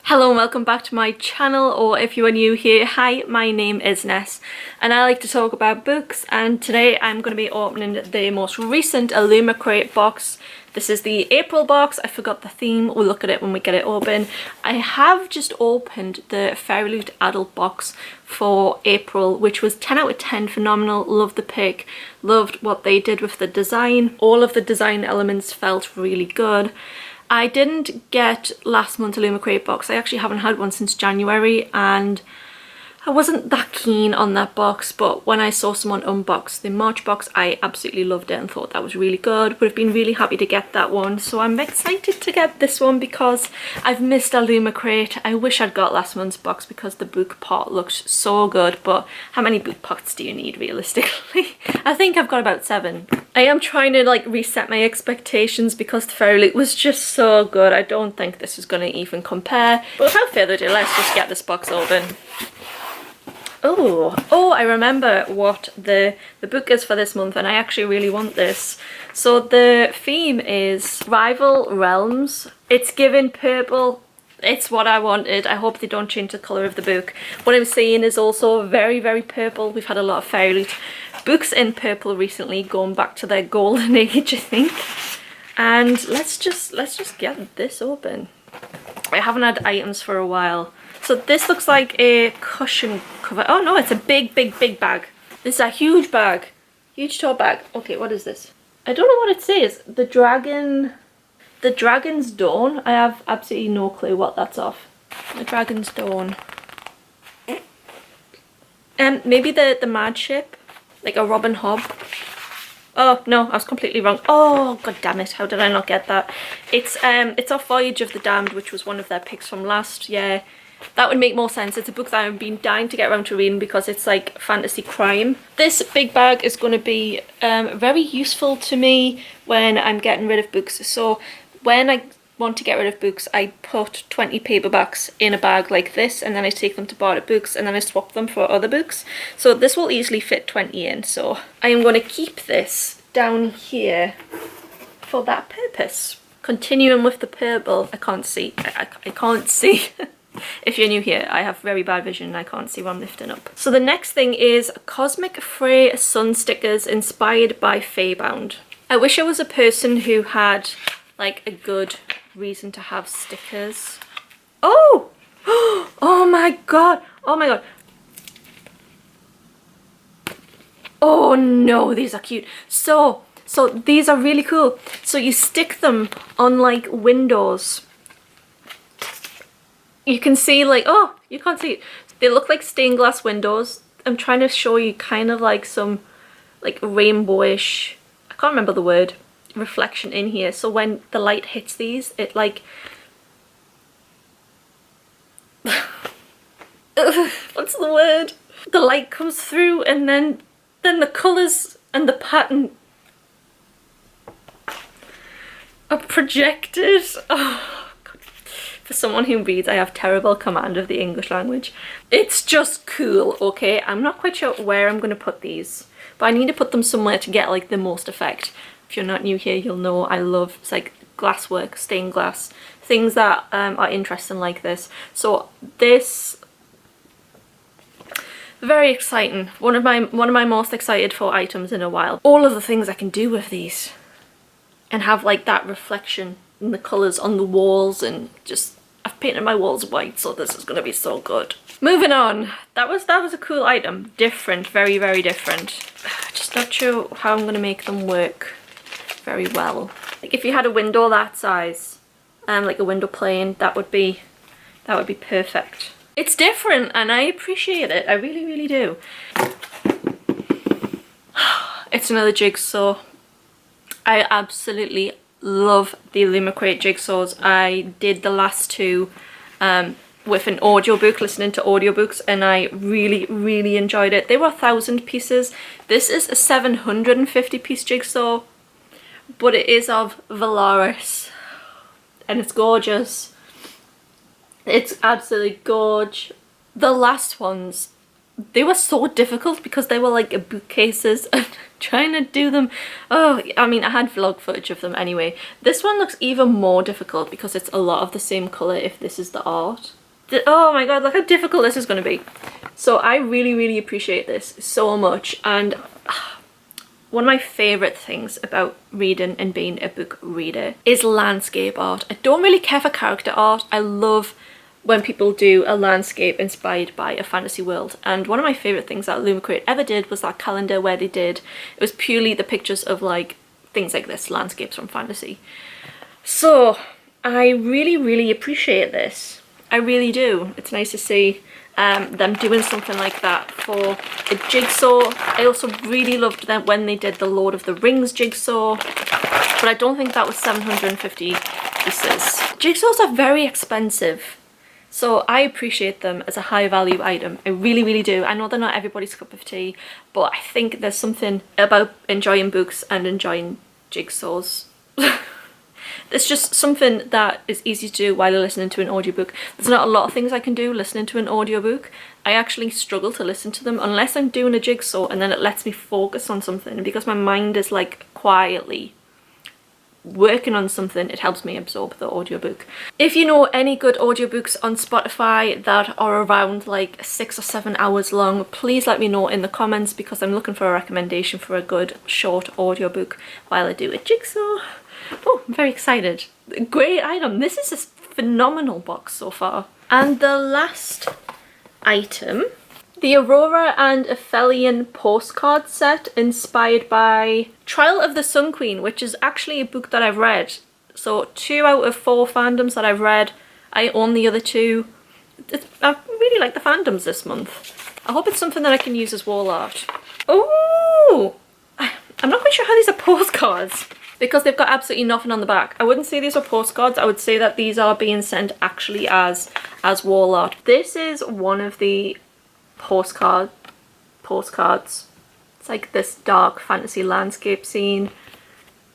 Hello and welcome back to my channel, or if you are new here, hi, my name is Ness and I like to talk about books, and today I'm going to be opening the most recent Illumicrate box. This is the April box. I forgot the theme, we'll look at it when we get it open. I have just opened the fairyloot adult box for April, which was 10 out of 10, phenomenal. Loved the pick, loved what they did with the design. All of the design elements felt really good. I didn't get last month's Illumicrate box. I actually haven't had one since January and I wasn't that keen on that box, but when I saw someone unbox the March box, I absolutely loved it and thought that was really good. Would have been really happy to get that one, so I'm excited to get this one because I've missed Illumicrate. I wish I'd got last month's box because the book pot looks so good, but how many book pots do you need realistically? I think I've got about 7. I am trying to like reset my expectations because the fairyloot was just so good. I don't think this is going to even compare. But without further ado, let's just get this box open. Oh, I remember what the book is for this month, and I actually really want this. So the theme is Rival Realms. It's given purple. It's what I wanted. I hope they don't change the colour of the book. What I'm seeing is also very, very purple. We've had a lot of fairyloot books in purple recently, going back to their golden age, I think. And let's just get this open. I haven't had items for a while. So this looks like a cushion cover. Oh no, it's a big bag. This is a huge bag. Huge tote bag. Okay, what is this? I don't know what it says. The Dragon's Dawn. I have absolutely no clue what that's of. The Dragon's Dawn. Maybe the Mad Ship. Like a Robin Hobb. Oh no, I was completely wrong. Oh god damn it, how did I not get that? It's off Voyage of the Damned, which was one of their picks from last year. That would make more sense. It's a book that I've been dying to get around to reading because it's like fantasy crime. This big bag is going to be very useful to me when I'm getting rid of books. So when I want to get rid of books, I put 20 paperbacks in a bag like this, and then I take them to Barter Books, and then I swap them for other books. So this will easily fit 20 in. So I am going to keep this down here for that purpose. Continuing with the purple, I can't see. I can't see. If you're new here, I have very bad vision and I can't see what I'm lifting up. So the next thing is Cosmic Fray Sun stickers inspired by Feybound. I wish I was a person who had like a good reason to have stickers. Oh! Oh my god! Oh my god! Oh no, these are cute. So these are really cool. So you stick them on like windows. You can see like, oh, you can't see it. They look like stained glass windows. I'm trying to show you kind of like some like rainbowish, I can't remember the word, reflection in here. So when the light hits these, it like, what's the word? The light comes through and then the colours and the pattern are projected. Oh. For someone who reads, I have terrible command of the English language. It's just cool, okay? I'm not quite sure where I'm going to put these, but I need to put them somewhere to get like the most effect. If you're not new here, you'll know I love like glasswork, stained glass, things that are interesting like this. So this, very exciting. One of my most excited for items in a while. All of the things I can do with these and have like that reflection in the colours on the walls, and just I've painted my walls white, so this is going to be so good. Moving on. That was a cool item. Different, very, very different. Just not sure how I'm going to make them work very well. Like if you had a window that size, like a window plane, that would be perfect. It's different and I appreciate it. I really, really do. It's another Jigsaw. I absolutely love the Illumicrate Jigsaws. I did the last 2 with an audiobook, listening to audiobooks, and I really, really enjoyed it. They were 1,000 pieces. This is a 750 piece Jigsaw, but it is of Valaris, and it's gorgeous. It's absolutely gorgeous. The last ones they were so difficult because they were like bookcases and trying to do them. Oh, I mean, I had vlog footage of them anyway. This one looks even more difficult because it's a lot of the same colour if this is the art. Oh my god, look how difficult this is going to be. So I really appreciate this so much, and one of my favourite things about reading and being a book reader is landscape art. I don't really care for character art. I love when people do a landscape inspired by a fantasy world, and one of my favourite things that Illumicrate ever did was that calendar where they did, it was purely the pictures of like things like this, landscapes from fantasy. So I really appreciate this. I really do. It's nice to see them doing something like that for a Jigsaw. I also really loved them when they did the Lord of the Rings Jigsaw, but I don't think that was 750 pieces. Jigsaws are very expensive, so I appreciate them as a high value item. I really do. I know they're not everybody's cup of tea, but I think there's something about enjoying books and enjoying jigsaws. It's just something that is easy to do while you're listening to an audiobook. There's not a lot of things I can do listening to an audiobook. I actually struggle to listen to them unless I'm doing a jigsaw, and then it lets me focus on something, because my mind is like quietly working on something. It helps me absorb the audiobook. If you know any good audiobooks on Spotify that are around like 6 or 7 hours long, please let me know in the comments, because I'm looking for a recommendation for a good short audiobook while I do a jigsaw. Oh, I'm very excited. Great item. This is a phenomenal box so far. And the last item, the Aurora and Aphelion postcard set inspired by Trial of the Sun Queen, which is actually a book that I've read. So 2 out of 4 fandoms that I've read. I own the other 2. I really like the fandoms this month. I hope it's something that I can use as wall art. Oh! I'm not quite sure how these are postcards, because they've got absolutely nothing on the back. I wouldn't say these are postcards. I would say that these are being sent actually as wall art. This is one of the postcards. It's like this dark fantasy landscape scene.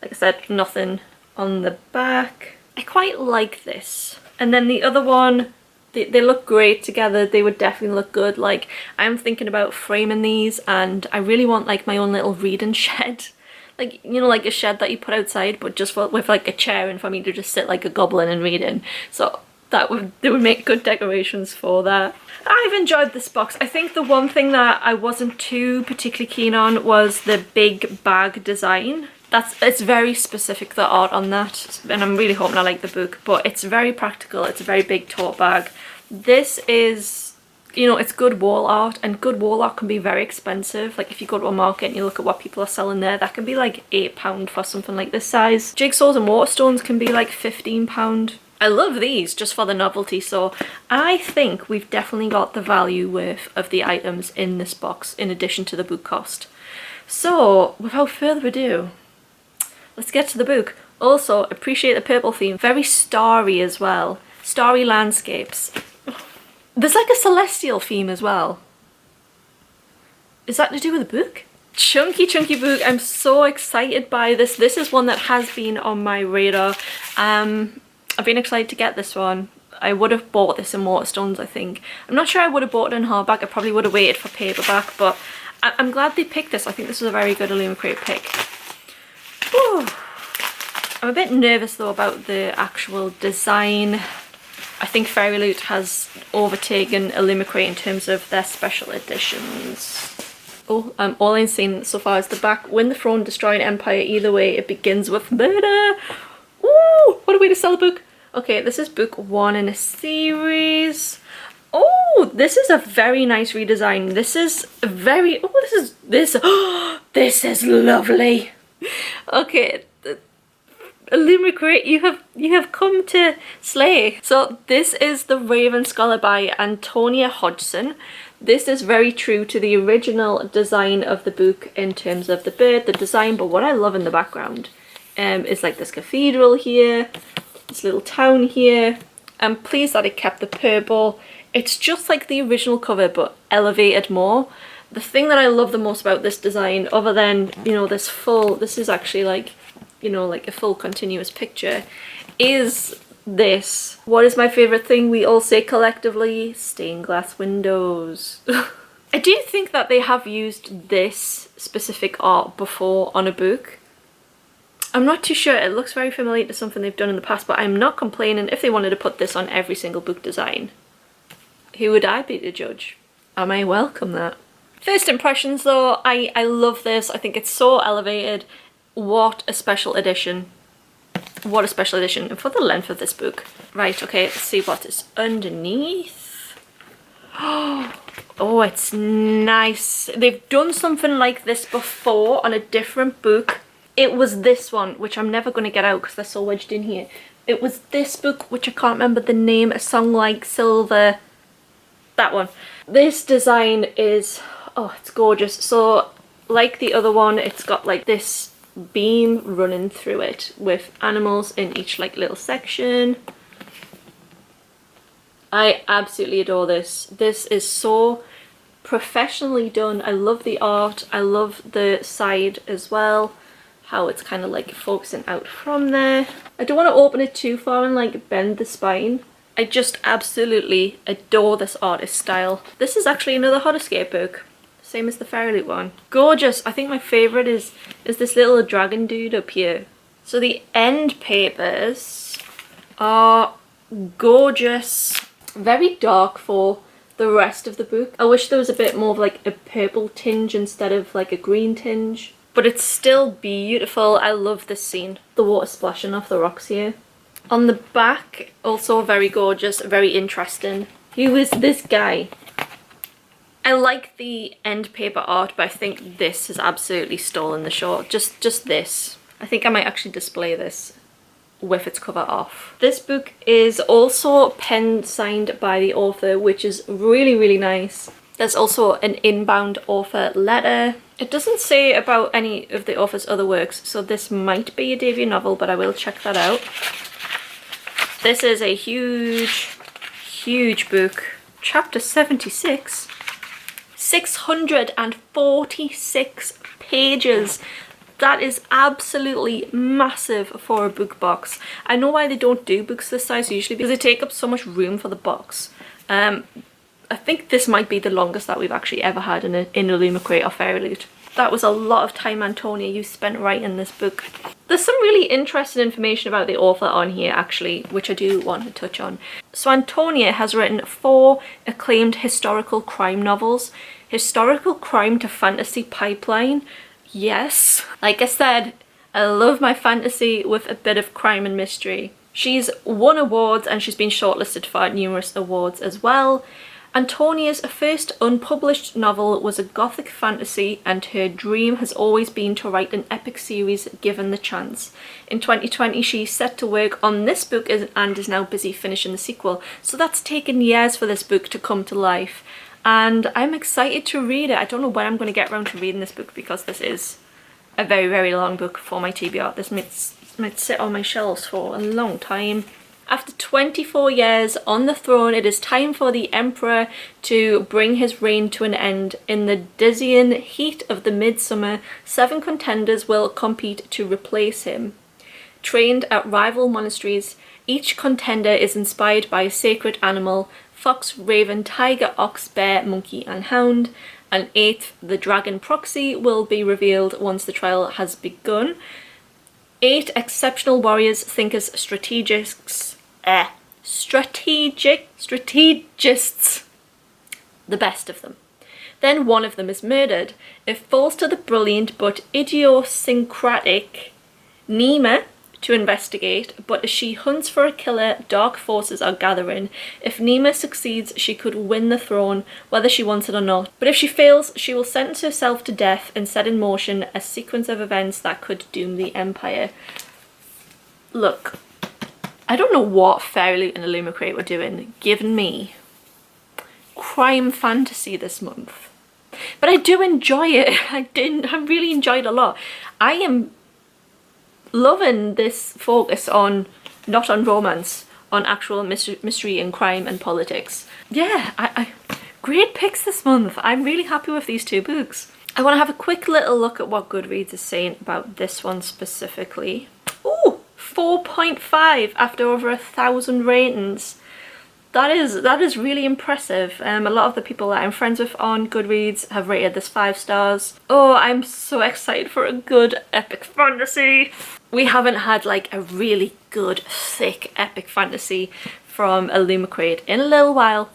Like I said, nothing on the back. I quite like this. And then the other one, they look great together. They would definitely look good. Like, I'm thinking about framing these, and I really want like my own little reading shed. Like, you know, like a shed that you put outside, but just with like a chair and for me to just sit like a goblin and read in. So they would make good decorations for that. I've enjoyed this box. I think the one thing that I wasn't too particularly keen on was the big bag design. It's very specific, the art on that, and I'm really hoping I like the book, but it's very practical. It's a very big tote bag. This is, you know, it's good wall art, and good wall art can be very expensive. Like if you go to a market and you look at what people are selling there, that can be like £8 for something like this size. Jigsaws and waterstones can be like £15. I love these just for the novelty, so I think we've definitely got the value worth of the items in this box in addition to the book cost. So without further ado, let's get to the book. Also, appreciate the purple theme, very starry as well. Starry landscapes. There's like a celestial theme as well. Is that to do with the book? Chunky book. I'm so excited by this. This is one that has been on my radar. I've been excited to get this one. I would have bought this in Waterstones, I think. I'm not sure I would have bought it in hardback. I probably would have waited for paperback, but I'm glad they picked this. I think this was a very good Illumicrate pick. Ooh. I'm a bit nervous though about the actual design. I think Fairyloot has overtaken Illumicrate in terms of their special editions. Oh, all I'm seeing so far is the back. Win the throne, destroy an empire. Either way, it begins with murder. Ooh, what a way to sell a book. Okay, this is book 1 in a series. Oh, this is a very nice redesign. This is very, oh, this is lovely. Okay, Illumicrate, you have come to slay. So this is The Raven Scholar by Antonia Hodgson. This is very true to the original design of the book in terms of the bird, the design, but what I love in the background is like this cathedral here, this little town here. I'm pleased that it kept the purple. It's just like the original cover but elevated more. The thing that I love the most about this design, other than, you know, this is actually like, you know, like a full continuous picture, is this. What is my favourite thing we all say collectively? Stained glass windows. I do think that they have used this specific art before on a book. I'm not too sure. It looks very familiar to something they've done in the past, but I'm not complaining if they wanted to put this on every single book design. Who would I be to judge? I may welcome that. First impressions though, I love this. I think it's so elevated. What a special edition. What a special edition. And for the length of this book. Right, okay, let's see what is underneath. Oh, it's nice. They've done something like this before on a different book. It was this one, which I'm never going to get out because they're so wedged in here. It was this book, which I can't remember the name, A Song Like Silver. That one. This design is, oh, it's gorgeous. So, like the other one, it's got like this beam running through it with animals in each like little section. I absolutely adore this. This is so professionally done. I love the art. I love the side as well. How it's kind of like focusing out from there. I don't want to open it too far and like bend the spine. I just absolutely adore this artist style. This is actually another Hot Escape book. Same as the fairyloot one. Gorgeous. I think my favourite is this little dragon dude up here. So the end papers are gorgeous. Very dark for the rest of the book. I wish there was a bit more of like a purple tinge instead of like a green tinge. But it's still beautiful. I love this scene. The water splashing off the rocks here. On the back, also very gorgeous, very interesting. Who is this guy? I like the end paper art, but I think this has absolutely stolen the show. Just this. I think I might actually display this with its cover off. This book is also pen signed by the author, which is really, really nice. There's also an inbound author letter. It doesn't say about any of the author's other works, so this might be a debut novel, but I will check that out. This is a huge, huge book. Chapter 76. 646 pages. That is absolutely massive for a book box. I know why they don't do books this size usually, because they take up so much room for the box. I think this might be the longest that we've actually ever had in Illumicrate or fairyloot. That was a lot of time, Antonia, you spent writing this book. There's some really interesting information about the author on here actually, which I do want to touch on. So Antonia has written 4 acclaimed historical crime novels. Historical crime to fantasy pipeline. Yes. Like I said, I love my fantasy with a bit of crime and mystery. She's won awards and she's been shortlisted for numerous awards as well. Antonia's first unpublished novel was a gothic fantasy, and her dream has always been to write an epic series given the chance. In 2020 she set to work on this book and is now busy finishing the sequel. So that's taken years for this book to come to life, and I'm excited to read it. I don't know when I'm going to get around to reading this book because this is a very, very long book for my TBR. This might sit on my shelves for a long time. After 24 years on the throne, it is time for the Emperor to bring his reign to an end. In the dizzying heat of the midsummer, 7 contenders will compete to replace him. Trained at rival monasteries, each contender is inspired by a sacred animal: fox, raven, tiger, ox, bear, monkey and hound. An 8th, the dragon proxy, will be revealed once the trial has begun. 8 exceptional warriors, thinkers, strategists, the best of them. Then one of them is murdered. It falls to the brilliant but idiosyncratic Nima to investigate, but as she hunts for a killer, dark forces are gathering. If Nima succeeds, she could win the throne, whether she wants it or not. But if she fails, she will sentence herself to death and set in motion a sequence of events that could doom the Empire. Look, I don't know what Fairyloot and Illumicrate were doing, giving me crime fantasy this month. But I do enjoy it. I really enjoyed it a lot. I am loving this focus on, not on romance, on actual mystery and crime and politics. Yeah, great picks this month. I'm really happy with these 2 books. I want to have a quick little look at what Goodreads is saying about this one specifically. Ooh, 4.5 after over 1,000 ratings. that is really impressive. A lot of the people that I'm friends with on Goodreads have rated this 5 stars. Oh, I'm so excited for a good epic fantasy. We haven't had like a really good, thick epic fantasy from Illumicrate in a little while.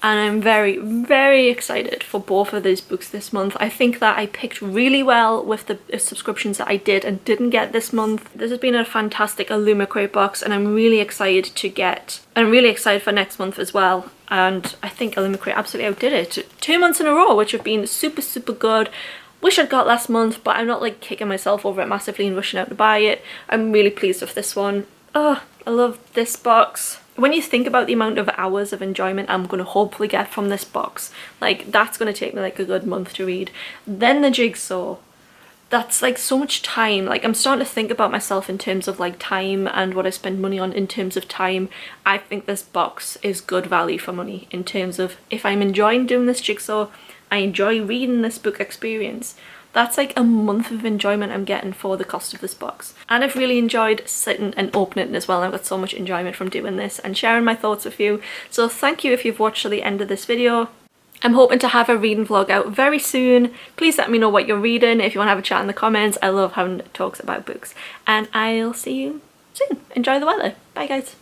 And I'm very, very excited for both of these books this month. I think that I picked really well with the subscriptions that I did and didn't get this month. This has been a fantastic Illumicrate box, and I'm really excited to get, I'm really excited for next month as well. And I think Illumicrate absolutely outdid it. 2 months in a row, which have been super, super good. Wish I'd got last month, but I'm not like kicking myself over it massively and rushing out to buy it. I'm really pleased with this one. Oh, I love this box. When you think about the amount of hours of enjoyment I'm going to hopefully get from this box, like that's going to take me like a good month to read. Then the Jigsaw, that's like so much time. Like I'm starting to think about myself in terms of like time and what I spend money on in terms of time. I think this box is good value for money in terms of if I'm enjoying doing this Jigsaw, I enjoy reading this book experience. That's like a month of enjoyment I'm getting for the cost of this box. And I've really enjoyed sitting and opening it as well. I've got so much enjoyment from doing this and sharing my thoughts with you. So thank you if you've watched to the end of this video. I'm hoping to have a reading vlog out very soon. Please let me know what you're reading. If you want to have a chat in the comments, I love having talks about books. And I'll see you soon. Enjoy the weather. Bye guys.